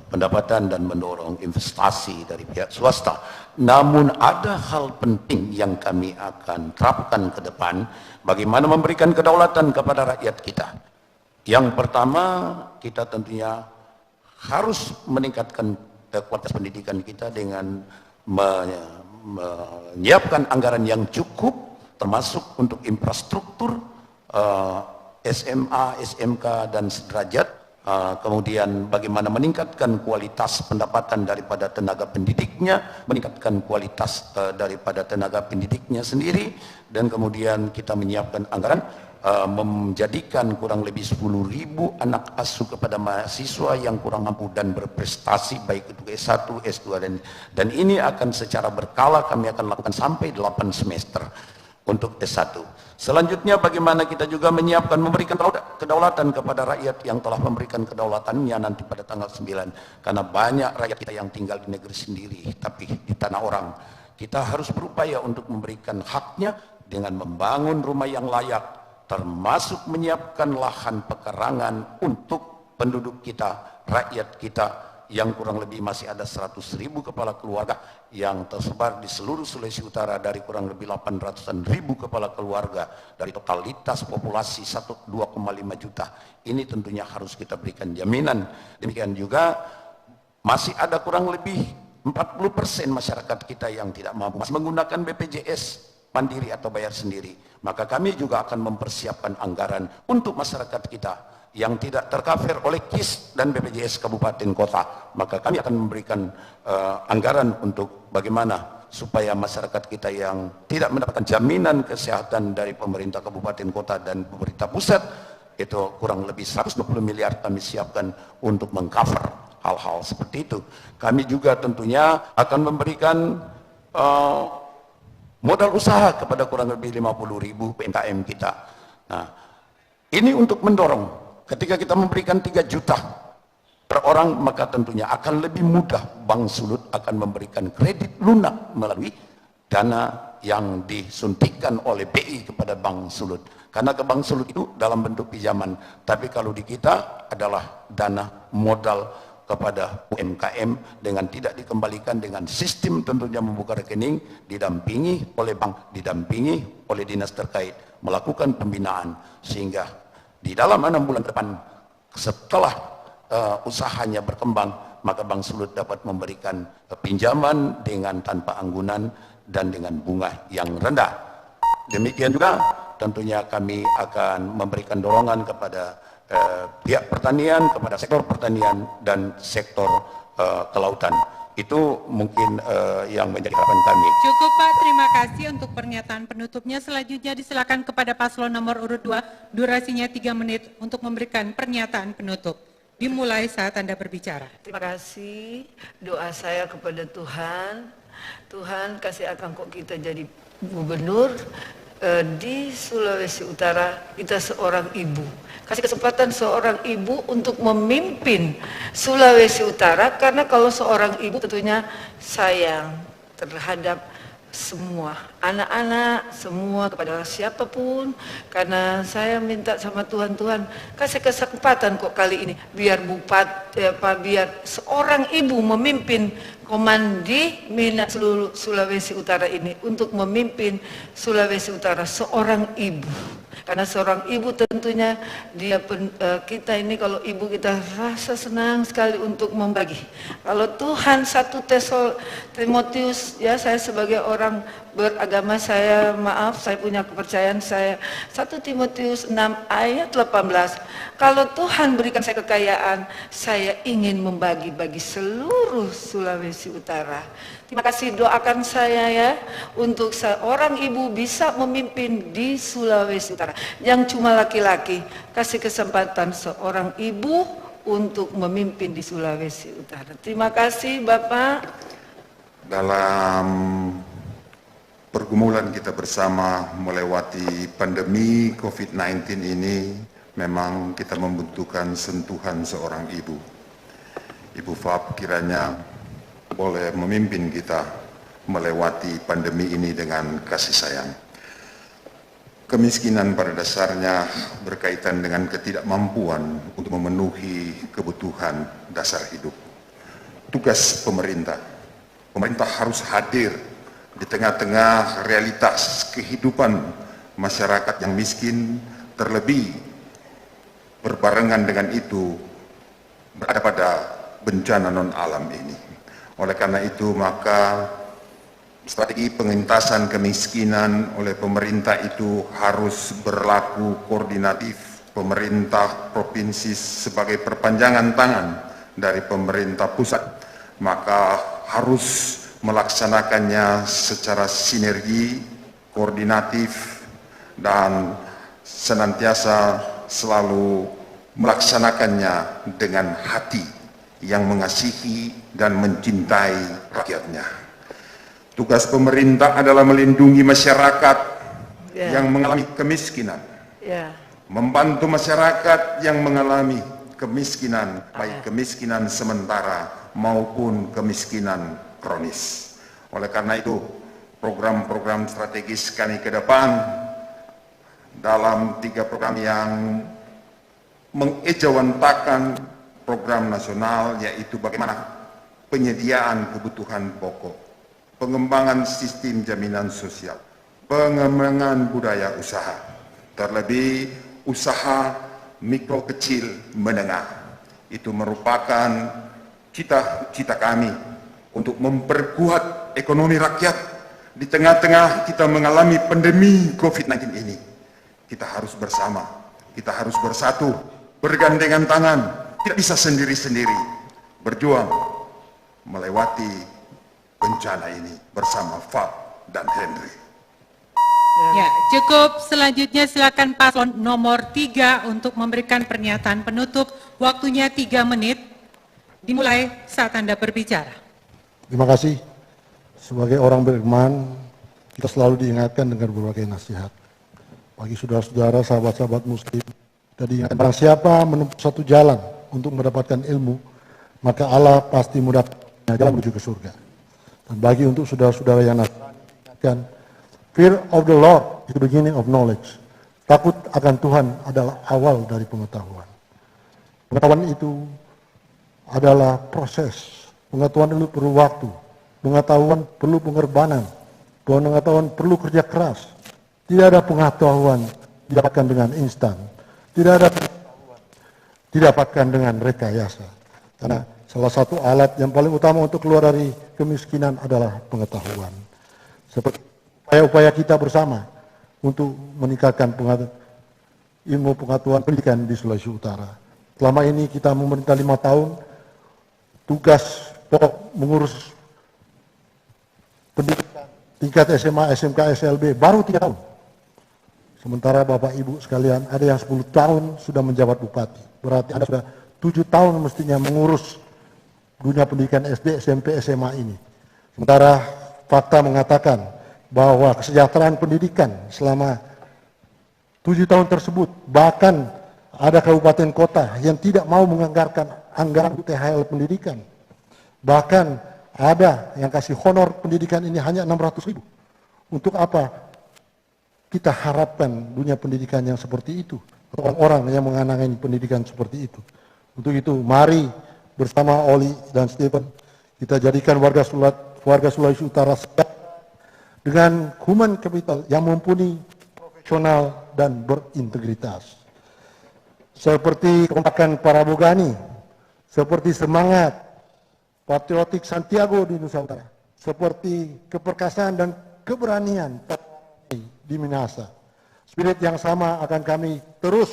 pendapatan dan mendorong investasi dari pihak swasta. Namun ada hal penting yang kami akan terapkan ke depan, bagaimana memberikan kedaulatan kepada rakyat kita. Yang pertama, kita tentunya harus meningkatkan kualitas pendidikan kita dengan menyiapkan anggaran yang cukup, termasuk untuk infrastruktur SMA, SMK, dan sederajat. Kemudian bagaimana meningkatkan kualitas pendapatan daripada tenaga pendidiknya, meningkatkan kualitas daripada tenaga pendidiknya sendiri, dan kemudian kita menyiapkan anggaran menjadikan kurang lebih 10.000 anak asuh kepada mahasiswa yang kurang mampu dan berprestasi, baik itu S1, S2, dan ini akan secara berkala kami akan lakukan sampai 8 semester untuk S1. Selanjutnya bagaimana kita juga menyiapkan memberikan kedaulatan kepada rakyat yang telah memberikan kedaulatannya nanti pada tanggal 9. Karena banyak rakyat kita yang tinggal di negeri sendiri tapi di tanah orang. Kita harus berupaya untuk memberikan haknya dengan membangun rumah yang layak, termasuk menyiapkan lahan pekarangan untuk penduduk kita, rakyat kita yang kurang lebih masih ada 100.000 kepala keluarga yang tersebar di seluruh Sulawesi Utara, dari kurang lebih 800.000 kepala keluarga dari totalitas populasi 2,5 juta. Ini tentunya harus kita berikan jaminan. Demikian juga masih ada kurang lebih 40% masyarakat kita yang tidak mampu, masih menggunakan BPJS mandiri atau bayar sendiri. Maka kami juga akan mempersiapkan anggaran untuk masyarakat kita yang tidak tercover oleh KIS dan BPJS Kabupaten Kota, maka kami akan memberikan anggaran untuk bagaimana supaya masyarakat kita yang tidak mendapatkan jaminan kesehatan dari pemerintah Kabupaten Kota dan pemerintah pusat, itu kurang lebih 120 miliar kami siapkan untuk mengcover hal-hal seperti itu. Kami juga tentunya akan memberikan modal usaha kepada kurang lebih 50.000 PMKM kita. Nah, ini untuk mendorong. Ketika kita memberikan 3 juta per orang, maka tentunya akan lebih mudah Bank Sulut akan memberikan kredit lunak melalui dana yang disuntikan oleh BI kepada Bank Sulut. Karena ke Bank Sulut itu dalam bentuk pinjaman, tapi kalau di kita adalah dana modal kepada UMKM dengan tidak dikembalikan, dengan sistem tentunya membuka rekening, didampingi oleh bank, didampingi oleh dinas terkait, melakukan pembinaan, sehingga di dalam 6 bulan depan setelah usahanya berkembang, maka Bank Sulut dapat memberikan pinjaman dengan tanpa anggunan dan dengan bunga yang rendah. Demikian juga tentunya kami akan memberikan dorongan kepada pihak pertanian, kepada sektor pertanian dan sektor kelautan. Itu mungkin yang menjadi harapan kami. Cukup Pak, terima kasih untuk pernyataan penutupnya. Selanjutnya disilakan kepada paslon nomor urut 2, durasinya 3 menit untuk memberikan pernyataan penutup. Dimulai saat Anda berbicara. Terima kasih. Doa saya kepada Tuhan, Tuhan kasih akan kok kita jadi gubernur di Sulawesi Utara, kita seorang ibu. Kasih kesempatan seorang ibu untuk memimpin Sulawesi Utara, karena kalau seorang ibu tentunya sayang terhadap semua anak-anak, semua kepada siapapun. Karena saya minta sama Tuhan, Tuhan kasih kesempatan kok kali ini biar biar seorang ibu memimpin Komandi Mina seluruh Sulawesi Utara ini, untuk memimpin Sulawesi Utara seorang ibu. Karena seorang ibu tentunya kita ini, kalau ibu kita rasa senang sekali untuk membagi. Kalau Tuhan 1 Timotius, ya saya sebagai orang beragama, saya punya kepercayaan saya, 1 Timotius 6 ayat 18, kalau Tuhan berikan saya kekayaan, saya ingin membagi bagi seluruh Sulawesi Utara. Terima kasih, doakan saya ya, untuk seorang ibu bisa memimpin di Sulawesi Utara. Yang cuma laki-laki, kasih kesempatan seorang ibu untuk memimpin di Sulawesi Utara. Terima kasih Bapak. Dalam pergumulan kita bersama melewati pandemi COVID-19 ini, memang kita membutuhkan sentuhan seorang ibu. Ibu Fab kiranya boleh memimpin kita melewati pandemi ini dengan kasih sayang. Kemiskinan pada dasarnya berkaitan dengan ketidakmampuan untuk memenuhi kebutuhan dasar hidup. Tugas pemerintah harus hadir di tengah-tengah realitas kehidupan masyarakat yang miskin, terlebih berbarengan dengan itu berada pada bencana non-alam ini. Oleh karena itu, maka strategi pengentasan kemiskinan oleh pemerintah itu harus berlaku koordinatif. Pemerintah provinsi sebagai perpanjangan tangan dari pemerintah pusat, maka harus melaksanakannya secara sinergi, koordinatif, dan senantiasa selalu melaksanakannya dengan hati yang mengasihi dan mencintai rakyatnya. Tugas pemerintah adalah melindungi masyarakat yang mengalami kemiskinan, membantu masyarakat yang mengalami kemiskinan, baik kemiskinan sementara maupun kemiskinan kronis. Oleh karena itu, program-program strategis kami ke depan dalam 3 program yang mengejawantakan program nasional, yaitu bagaimana penyediaan kebutuhan pokok, pengembangan sistem jaminan sosial, pengembangan budaya usaha, terlebih usaha mikro kecil menengah. Itu merupakan cita-cita kami untuk memperkuat ekonomi rakyat di tengah-tengah kita mengalami pandemi COVID-19 ini. Kita harus bersama, kita harus bersatu bergandengan tangan, tidak bisa sendiri-sendiri berjuang melewati bencana ini bersama Fab dan Henry. Ya, cukup. Selanjutnya silakan paslon nomor 3 untuk memberikan pernyataan penutup. Waktunya 3 menit. Dimulai saat Anda berbicara. Terima kasih. Sebagai orang beriman, kita selalu diingatkan dengan berbagai nasihat. Bagi saudara-saudara, sahabat-sahabat muslim, kita diingatkan barang siapa menempuh satu jalan untuk mendapatkan ilmu, maka Allah pasti mendapatkan jalan menuju ke surga. Dan bagi untuk saudara-saudara yang diingatkan, fear of the Lord is the beginning of knowledge. Takut akan Tuhan adalah awal dari pengetahuan. Pengetahuan itu adalah proses. Pengetahuan itu perlu waktu. Pengetahuan perlu pengorbanan. Pengetahuan perlu kerja keras. Tidak ada pengetahuan didapatkan dengan instan. Tidak ada pengetahuan didapatkan dengan rekayasa. Karena salah satu alat yang paling utama untuk keluar dari kemiskinan adalah pengetahuan. Seperti upaya-upaya kita bersama untuk meningkatkan ilmu pengetahuan pendidikan di Sulawesi Utara. Selama ini kita memerintah 5 tahun, tugas pokok mengurus pendidikan tingkat SMA, SMK, SLB baru 3 tahun. Sementara Bapak Ibu sekalian, ada yang 10 tahun sudah menjabat bupati. Berarti Anda sudah 7 tahun mestinya mengurus dunia pendidikan SD, SMP, SMA ini. Sementara fakta mengatakan bahwa kesejahteraan pendidikan selama 7 tahun tersebut, bahkan ada kabupaten kota yang tidak mau menganggarkan anggaran THL pendidikan. Bahkan ada yang kasih honor pendidikan ini hanya 600.000. Untuk apa kita harapkan dunia pendidikan yang seperti itu? Orang-orang yang menganangi pendidikan seperti itu. Untuk itu, mari bersama Oli dan Stephen, kita jadikan warga Sulawesi Utara dengan human capital yang mumpuni, profesional, dan berintegritas. Seperti kekompakan para Bogani, seperti semangat patriotik Santiago di Nusa Utara, seperti keperkasaan dan keberanian di Minahasa. Spirit yang sama akan kami terus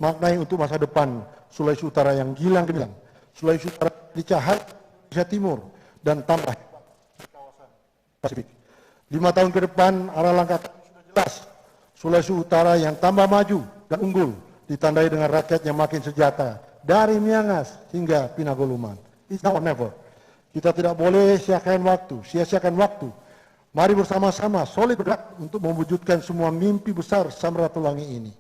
maknai untuk masa depan Sulawesi Utara yang gilang gemilang. Sulawesi Utara dicahaya Indonesia Timur dan tambah hebat di kawasan Pasifik. 5 tahun ke depan arah langkah sudah jelas. Sulawesi Utara yang tambah maju dan unggul ditandai dengan rakyat yang makin sejahtera dari Miangas hingga Pinagoluman. It's now or never. Kita tidak boleh sia-siakan waktu. Mari bersama-sama solid bergerak untuk mewujudkan semua mimpi besar Samratulangi ini.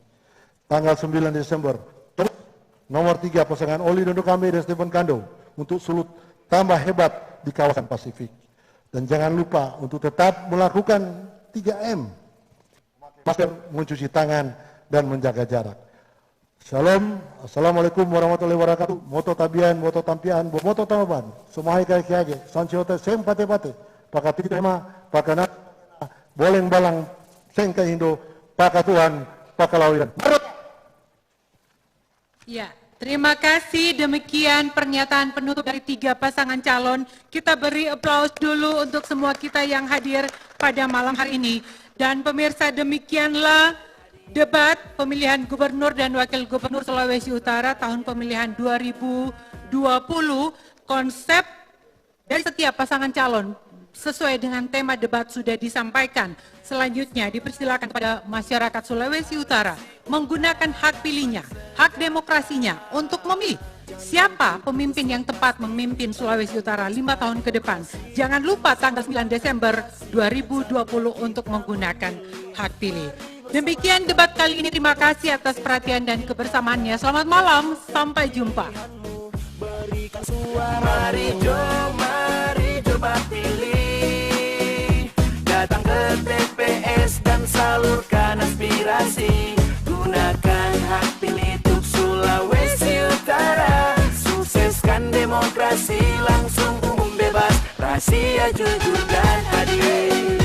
Tanggal 9 Desember, nomor 3 pasangan Oli Dondo Kambe dan Stephen Kando untuk sulut tambah hebat di kawasan Pasifik. Dan jangan lupa untuk tetap melakukan 3M. Masker, mencuci tangan, dan menjaga jarak. Shalom, Assalamualaikum warahmatullahi wabarakatuh. Moto tabian, moto tampian, moto tamaban. Sumahai kai kiage, sanchiota sem pate-pate. Pakati tema, pakana, boleng balang, sengka Indo, pakatuan, pakalawiran. Ya, terima kasih. Demikian pernyataan penutup dari 3 pasangan calon. Kita beri aplaus dulu untuk semua kita yang hadir pada malam hari ini. Dan pemirsa, demikianlah debat pemilihan gubernur dan wakil gubernur Sulawesi Utara tahun pemilihan 2020. Konsep dari setiap pasangan calon sesuai dengan tema debat sudah disampaikan. Selanjutnya dipersilakan kepada masyarakat Sulawesi Utara menggunakan hak pilihnya, hak demokrasinya untuk memilih siapa pemimpin yang tepat memimpin Sulawesi Utara 5 tahun ke depan. Jangan lupa tanggal 9 Desember 2020 untuk menggunakan hak pilih. Demikian debat kali ini. Terima kasih atas perhatian dan kebersamaannya. Selamat malam, sampai jumpa. Berikan suara, mari coba pilih. Datang ke TPS dan salurkan aspirasi. Gunakan hak pilih untuk Sulawesi Utara. Sukseskan demokrasi, langsung umum bebas, rahasia, jujur dan adil.